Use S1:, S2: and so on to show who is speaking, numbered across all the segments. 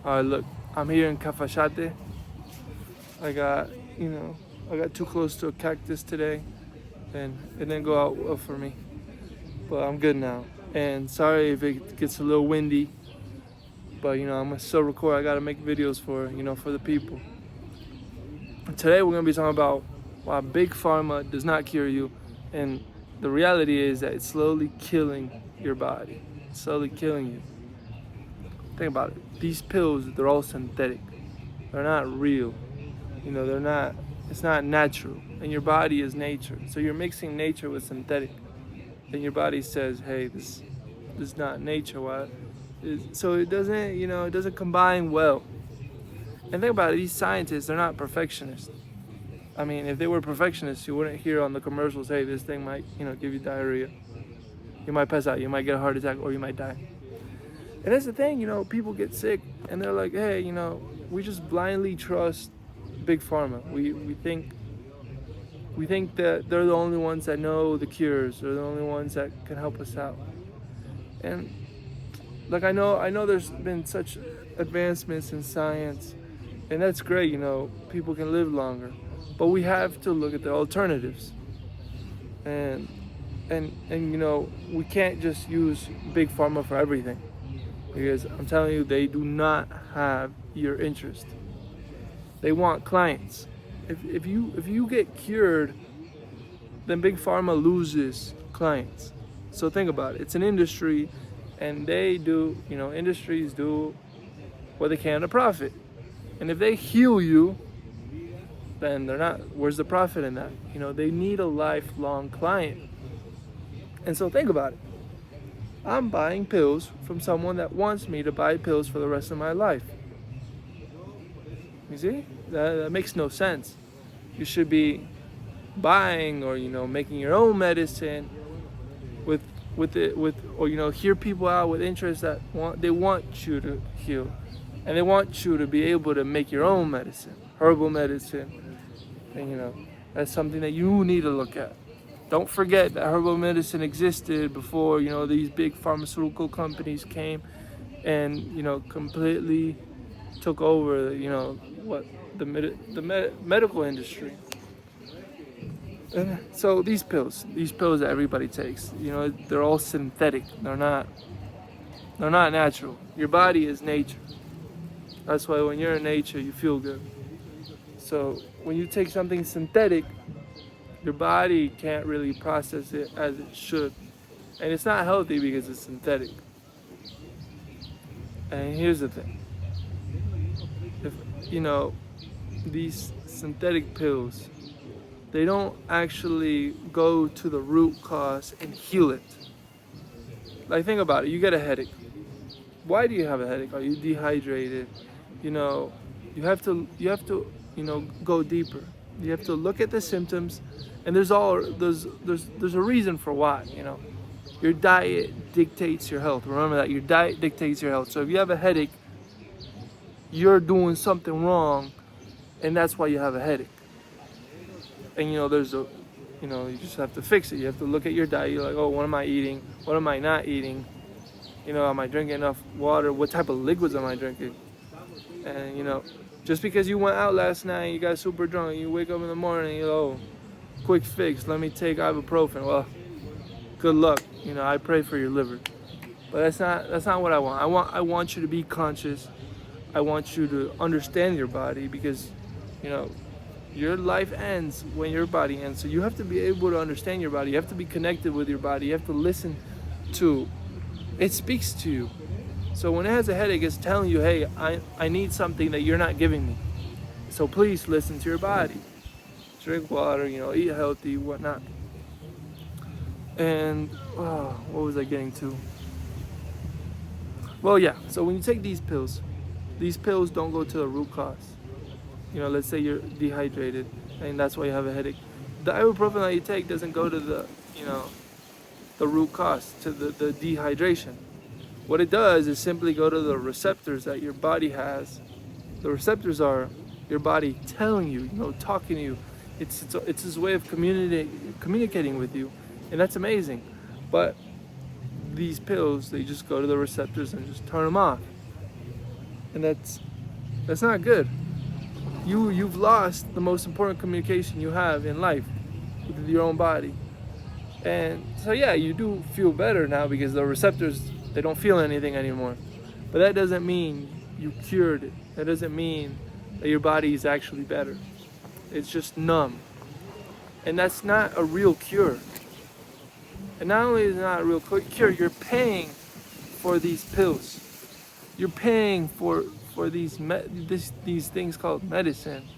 S1: Look, I'm here in Cafachate. I got, I got too close to a cactus today, and it didn't go out well for me. But I'm good now. And sorry if it gets a little windy, but I'm gonna still record. I gotta make videos for the people. Today we're gonna be talking about why big pharma does not cure you, and the reality is that it's slowly killing your body. It's slowly killing you. Think about it. These pills, they're all synthetic. They're not real. They're not. It's not natural, and your body is nature. So you're mixing nature with synthetic, and your body says, "Hey, this is not nature." Why? So it doesn't, it doesn't combine well. And think about it. These scientists, they're not perfectionists. I mean, if they were perfectionists, you wouldn't hear on the commercials, "Hey, this thing might, give you diarrhea. You might pass out. You might get a heart attack, or you might die." And that's the thing, people get sick, and they're like, "Hey, we just blindly trust big pharma. We think that they're the only ones that know the cures. They're the only ones that can help us out." And like I know there's been such advancements in science, and that's great. People can live longer, but we have to look at the alternatives. And we can't just use big pharma for everything, because I'm telling you, they do not have your interest. They want clients. If you get cured, then big pharma loses clients. So think about it. It's an industry, and they do, industries do what they can to profit. And if they heal you, then they're not. Where's the profit in that? They need a lifelong client. And so think about it. I'm buying pills from someone that wants me to buy pills for the rest of my life. You see? That makes no sense. You should be buying or making your own medicine or hear people out with interests that want you to heal, and they want you to be able to make your own medicine, herbal medicine. And that's something that you need to look at. Don't forget that herbal medicine existed before these big pharmaceutical companies came and completely took over the medical industry. And so these pills that everybody takes, they're all synthetic. They're not natural. Your body is nature. That's why when you're in nature, you feel good. So when you take something synthetic, your body can't really process it as it should. And it's not healthy because it's synthetic. And here's the thing. If these synthetic pills, they don't actually go to the root cause and heal it. Like, think about it. You get a headache. Why do you have a headache? Are you dehydrated? You have to go deeper. You have to look at the symptoms, and there's a reason for why. Your diet dictates your health. Remember that your diet dictates your health. So if you have a headache, you're doing something wrong, and that's why you have a headache. And you just have to fix it. You have to look at your diet. You're like, oh, what am I eating? What am I not eating? Am I drinking enough water? What type of liquids am I drinking? And just because you went out last night, you got super drunk, and you wake up in the morning, quick fix, let me take ibuprofen. Well, good luck. I pray for your liver. But that's not what I want. I want you to be conscious. I want you to understand your body, because your life ends when your body ends. So you have to be able to understand your body. You have to be connected with your body. You have to listen to it. Speaks to you. So when it has a headache, it's telling you, hey, I need something that you're not giving me. So please listen to your body. Drink water, eat healthy, whatnot. And what was I getting to? Well, yeah. So when you take these pills don't go to the root cause. Let's say you're dehydrated, and that's why you have a headache. The ibuprofen that you take doesn't go to the root cause, to the dehydration. What it does is simply go to the receptors that your body has. The receptors are your body telling you, talking to you. It's this way of communicating with you, and that's amazing. But these pills, they just go to the receptors and just turn them off. and that's not good. You've lost the most important communication you have in life with your own body. And so yeah, you do feel better now because the receptors, they don't feel anything anymore. But that doesn't mean you cured it. That doesn't mean that your body is actually better. It's just numb. And that's not a real cure. And not only is it not a real cure, you're paying for these pills. You're paying for these things called medicine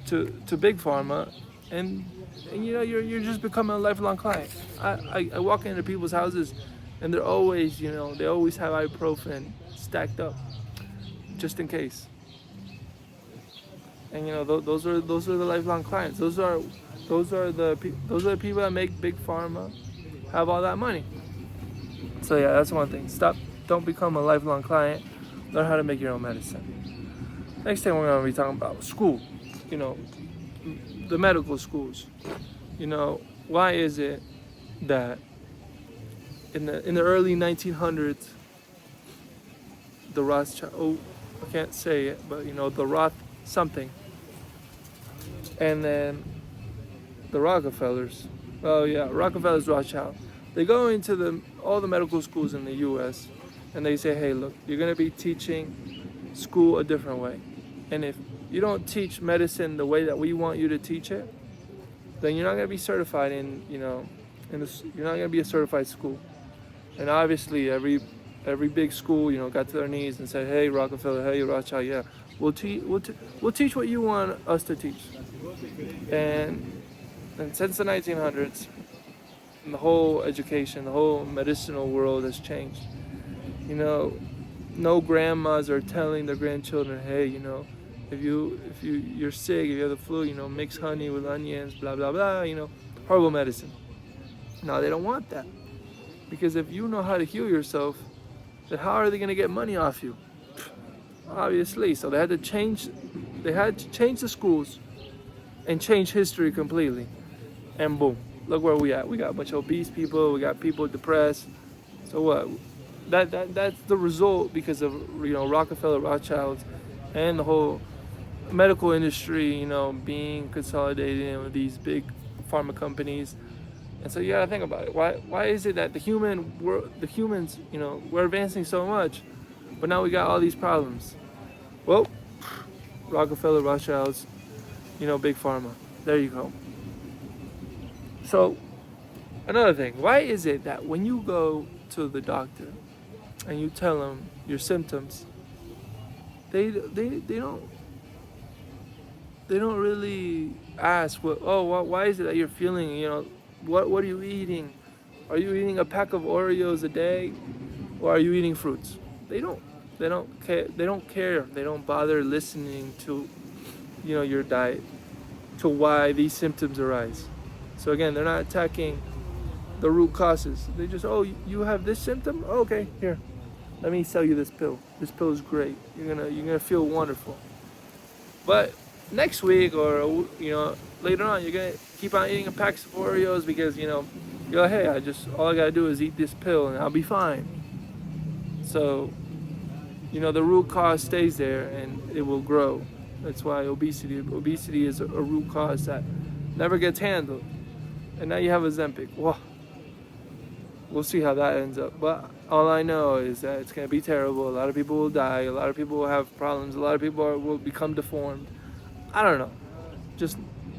S1: to big pharma, and you know you're just becoming a lifelong client. I walk into people's houses, and they're always, you know, they always have ibuprofen stacked up just in case. And you know those are the lifelong clients. Those are the people that make big pharma have all that money. So yeah, that's one thing. Don't become a lifelong client. Learn how to make your own medicine. Next thing we're gonna be talking about school. You know, the medical schools. You know, why is it that in the early 1900s, the Rothschild, I can't say it, but you know, the Roth something, and then the Rockefellers, oh yeah, Rockefellers, Rothschild, they go into all the medical schools in the U.S. and they say, hey, look, you're gonna be teaching school a different way, and if you don't teach medicine the way that we want you to teach it, then you're not gonna be certified in, you know, you're not gonna be a certified school. And obviously, every big school, you know, got to their knees and said, hey, Rockefeller, hey, Rothschild, yeah, we'll teach what you want us to teach. And since the 1900s, the whole education, the whole medicinal world has changed. You know, no grandmas are telling their grandchildren, hey, you know, if you're sick, if you have the flu, you know, mix honey with onions, blah blah blah, you know, horrible medicine. No, they don't want that, because if you know how to heal yourself, then how are they going to get money off you? Obviously. So they had to change the schools and change history completely. And boom, look where we at. We got a bunch of obese people, we got people depressed. So what? That's the result because of, you know, Rockefeller, Rothschilds, and the whole medical industry, you know, being consolidated with these big pharma companies. And so you gotta think about it. Why is it that the humans, you know, we're advancing so much, but now we got all these problems? Well, Rockefeller, Rothschilds, you know, big pharma. There you go. So another thing, why is it that when you go to the doctor and you tell them your symptoms, they don't really ask why is it that you're feeling, you know, what are you eating? Are you eating a pack of Oreos a day, or are you eating fruits? They don't care. They don't bother listening to, you know, your diet, to why these symptoms arise. So again, they're not attacking the root causes. They just, you have this symptom? Okay, here, let me sell you this pill. This pill is great. You're gonna feel wonderful. But next week, or you know, later on, you're gonna keep on eating a pack of Oreos because, you know, you're like, hey, all I gotta do is eat this pill and I'll be fine. So, you know, the root cause stays there and it will grow. That's why obesity is a root cause that never gets handled. And now you have Ozempic. Well, we'll see how that ends up. But all I know is that it's gonna be terrible. A lot of people will die. A lot of people will have problems. A lot of people will become deformed. I don't know.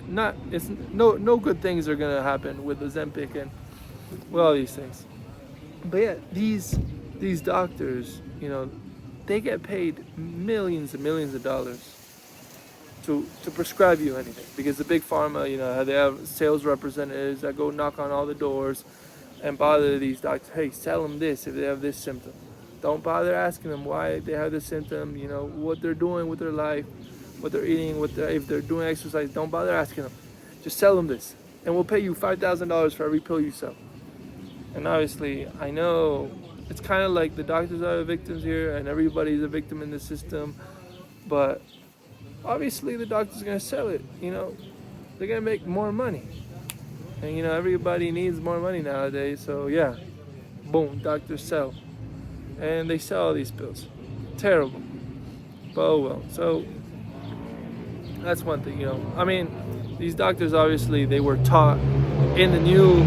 S1: No good things are gonna happen with Ozempic and with all these things. But yeah, these doctors, you know, they get paid millions and millions of dollars to prescribe you anything, because the big pharma, you know, they have sales representatives that go knock on all the doors and bother these doctors. Hey, sell them this if they have this symptom. Don't bother asking them why they have this symptom, you know, what they're doing with their life, what they're eating, if they're doing exercise. Don't bother asking them. Just sell them this, and we'll pay you $5,000 for every pill you sell. And obviously, I know it's kind of like the doctors are the victims here, and everybody's a victim in the system. But obviously, the doctor's gonna sell it. You know, they're gonna make more money, and you know, everybody needs more money nowadays. So yeah, boom, doctors sell, and they sell all these pills. Terrible. But oh well. So that's one thing, I mean, these doctors obviously they were taught in the new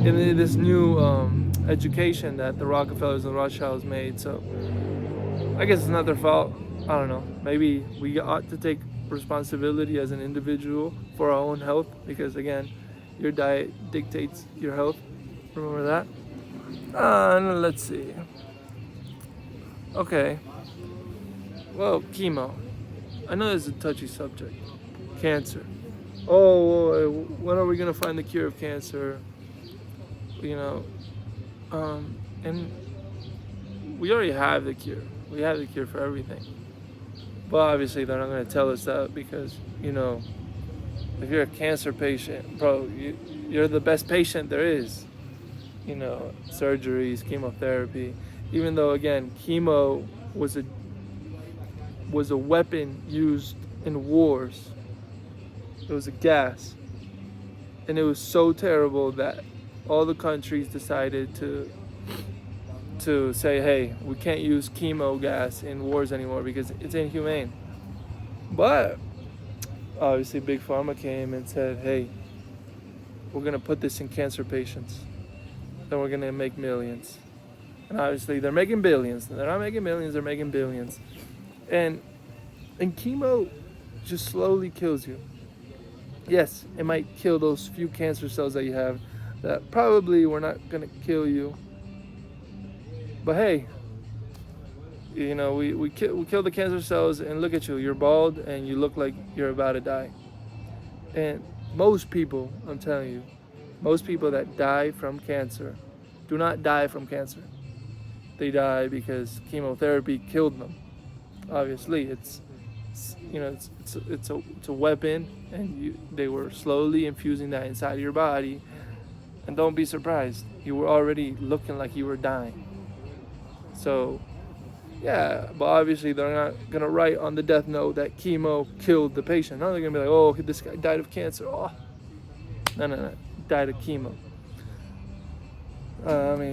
S1: in this new education that the Rockefellers and Rothschilds made. So I guess it's not their fault. I don't know. Maybe we ought to take responsibility as an individual for our own health because again, your diet dictates your health. Remember that. Let's see. Okay. Well, chemo. I know this is a touchy subject. Cancer. Oh, when are we gonna find the cure of cancer? And we already have the cure. We have the cure for everything. But obviously, they're not gonna tell us that because if you're a cancer patient, bro, you're the best patient there is. Surgeries, chemotherapy. Even though again, chemo was a weapon used in wars. It was a gas. And it was so terrible that all the countries decided to say, hey, we can't use chemo gas in wars anymore because it's inhumane. But obviously Big Pharma came and said, hey, we're going to put this in cancer patients. Then we're going to make millions. And obviously they're making billions. They're not making millions, they're making billions. And chemo just slowly kills you. Yes, it might kill those few cancer cells that you have that probably were not going to kill you. But hey, we kill the cancer cells and look at you. You're bald and you look like you're about to die. And most people, I'm telling you, most people that die from cancer do not die from cancer. They die because chemotherapy killed them. Obviously, it's a weapon, and they were slowly infusing that inside of your body. And don't be surprised, you were already looking like you were dying. So, yeah, but obviously they're not gonna write on the death note that chemo killed the patient. No, they're gonna be like, oh, this guy died of cancer. Oh, no, died of chemo.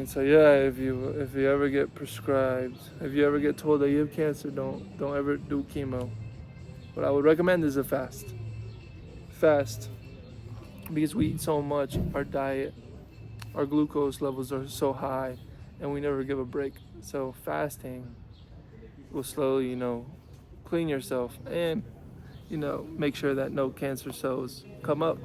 S1: So yeah, if you ever get prescribed, if you ever get told that you have cancer, don't ever do chemo. What I would recommend is a fast. Fast, because we eat so much, our diet, our glucose levels are so high, and we never give a break. So fasting will slowly, clean yourself and, make sure that no cancer cells come up.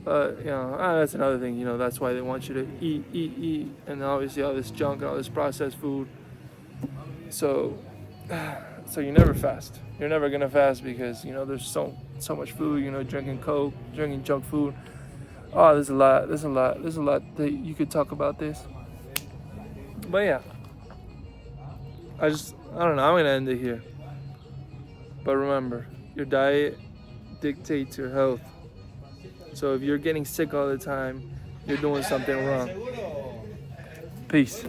S1: That's another thing, that's why they want you to eat, and obviously all this junk and all this processed food. So you never fast. You're never gonna fast because, there's so much food, drinking Coke, drinking junk food. Oh, there's a lot that you could talk about this. But yeah, I don't know, I'm gonna end it here. But remember, your diet dictates your health. So if you're getting sick all the time, you're doing something wrong. Peace.